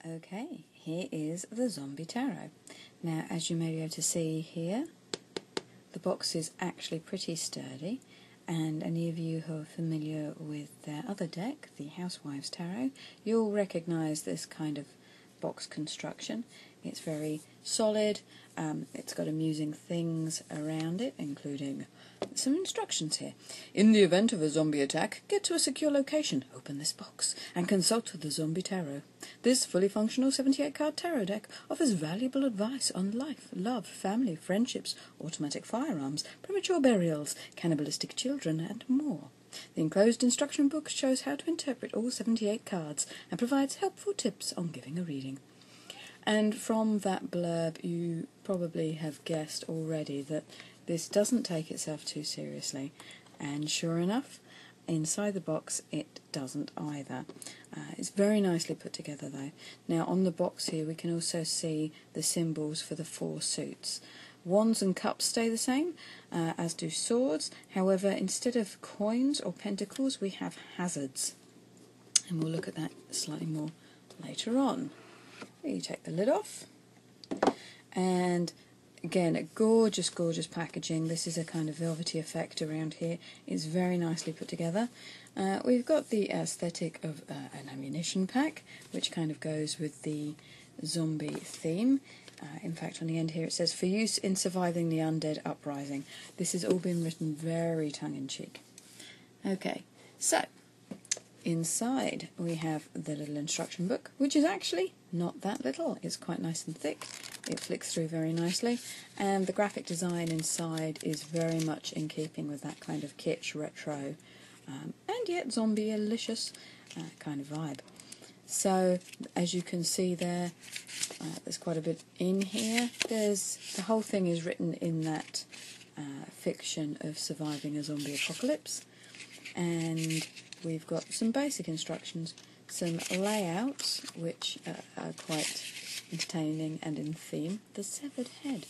Okay, here is the Zombie Tarot. Now, as you may be able to see here, the box is actually pretty sturdy, and any of you who are familiar with their other deck, the Housewives Tarot, you'll recognise this kind of box construction. It's very solid, it's got amusing things around it, including some instructions here. In the event of a zombie attack, get to a secure location, open this box, and consult the Zombie Tarot. This fully functional 78-card tarot deck offers valuable advice on life, love, family, friendships, automatic firearms, premature burials, cannibalistic children, and more. The enclosed instruction book shows how to interpret all 78 cards and provides helpful tips on giving a reading. And from that blurb, you probably have guessed already that this doesn't take itself too seriously, and sure enough, inside the box it doesn't either. It's very nicely put together though. Now on the box here we can also see the symbols for the 4 suits. Wands and cups stay the same, as do swords. However, instead of coins or pentacles we have hazards, and we'll look at that slightly more later on. You take the lid off, and again, gorgeous packaging. This is a kind of velvety effect around here. It's very nicely put together. We've got the aesthetic of an ammunition pack, which kind of goes with the zombie theme. In fact, on the end here it says, for use in surviving the undead uprising. This has all been written very tongue-in-cheek. Okay, so inside we have the little instruction book, which is actually not that little. It's quite nice and thick. It flicks through very nicely, and the graphic design inside is very much in keeping with that kind of kitsch, retro, and yet zombie-alicious kind of vibe. So, as you can see there, there's quite a bit in here. The whole thing is written in that fiction of surviving a zombie apocalypse, and we've got some basic instructions, some layouts which are quite entertaining and in theme, the severed head,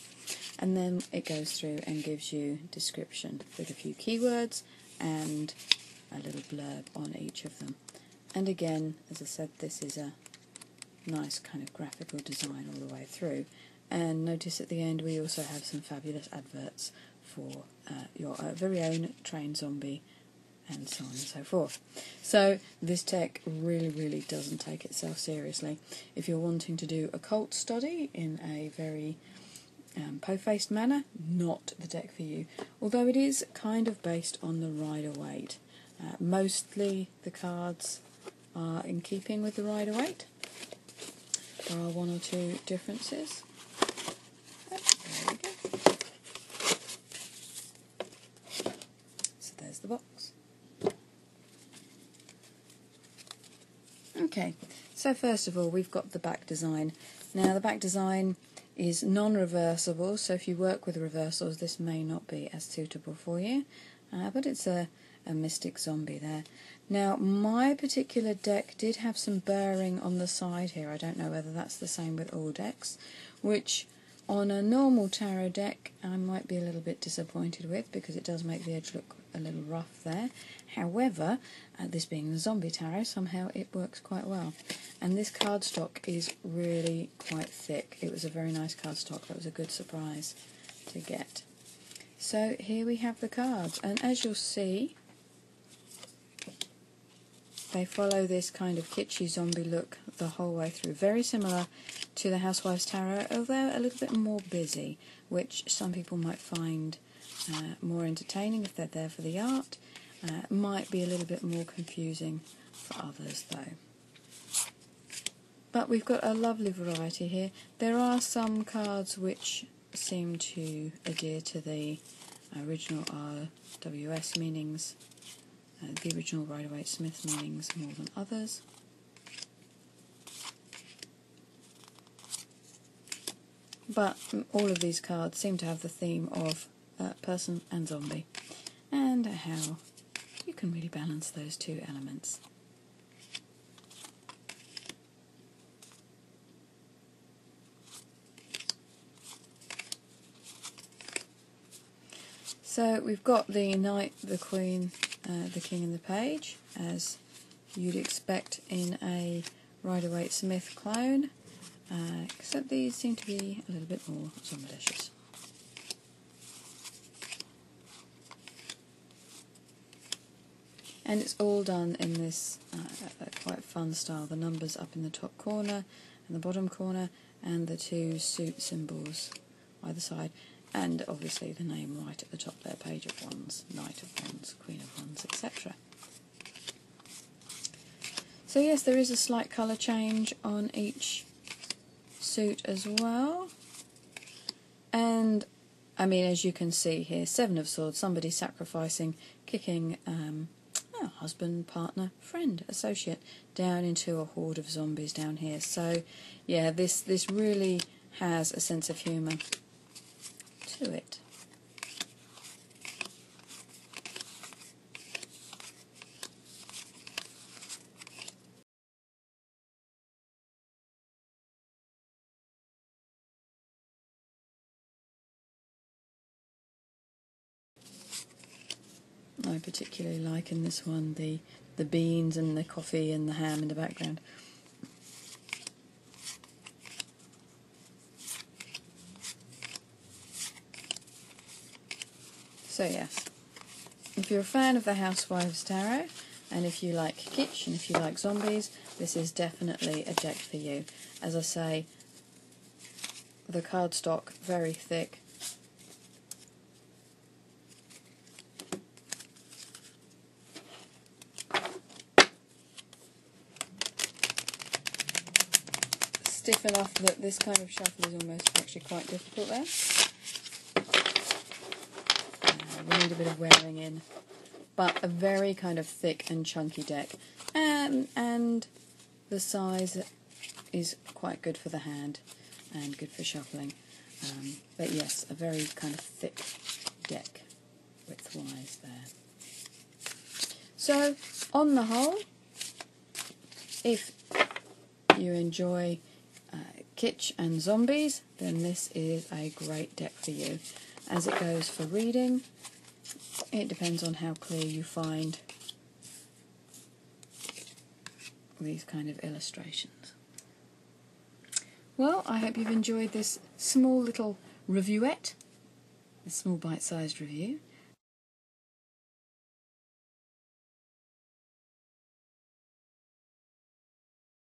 and then it goes through and gives you description with a few keywords and a little blurb on each of them. And again, as I said, this is a nice kind of graphical design all the way through, and notice at the end we also have some fabulous adverts for your very own trained zombie, and so on and so forth. So this tech really doesn't take itself seriously. If you're wanting to do occult study in a very po-faced manner, not the deck for you, although it is kind of based on the Rider-Waite. Mostly the cards are in keeping with the Rider-Waite. There are 1 or 2 differences. Oh, there we go. So there's the box. Okay, so first of all we've got the back design. Now the back design is non-reversible, so if you work with reversals this may not be as suitable for you, but it's a mystic zombie there. Now my particular deck did have some burring on the side here. I don't know whether that's the same with all decks, which on a normal tarot deck I might be a little bit disappointed with, because it does make the edge look a little rough there. However, this being the zombie tarot, somehow it works quite well. And this cardstock is really quite thick. It was a very nice cardstock. That was a good surprise to get. So here we have the cards, and as you'll see, they follow this kind of kitschy zombie look the whole way through. Very similar to the Housewives Tarot, although a little bit more busy, which some people might find more entertaining if they're there for the art. Might be a little bit more confusing for others though. But we've got a lovely variety here. There are some cards which seem to adhere to the original RWS meanings, the original Rider-Waite-Smith meanings more than others. But all of these cards seem to have the theme of person and zombie, and how you can really balance those 2 elements. So we've got the Knight, the Queen, the King and the Page, as you'd expect in a Rider-Waite-Smith clone, except these seem to be a little bit more zombie-licious. And it's all done in this quite fun style. The numbers up in the top corner and the bottom corner, and the two suit symbols either side, and obviously the name right at the top there, Page of Wands, Knight of Wands, Queen of Wands, etc. So yes, there is a slight colour change on each suit as well. And I mean, as you can see here, Seven of Swords, somebody sacrificing, kicking husband, partner, friend, associate down into a horde of zombies down here. So yeah, this really has a sense of humour to it. I particularly like in this one the beans and the coffee and the ham in the background. So yes, if you're a fan of the Housewives Tarot, and if you like kitsch and if you like zombies, this is definitely a deck for you. As I say, the cardstock very thick. Stiff enough that this kind of shuffle is almost actually quite difficult there. We need a bit of wearing in, but a very kind of thick and chunky deck, and the size is quite good for the hand and good for shuffling. But yes, a very kind of thick deck width-wise there. So on the whole, if you enjoy kitsch and zombies, then this is a great deck for you. As it goes for reading, it depends on how clear you find these kind of illustrations. Well, I hope you've enjoyed this small little reviewette, this small bite-sized review,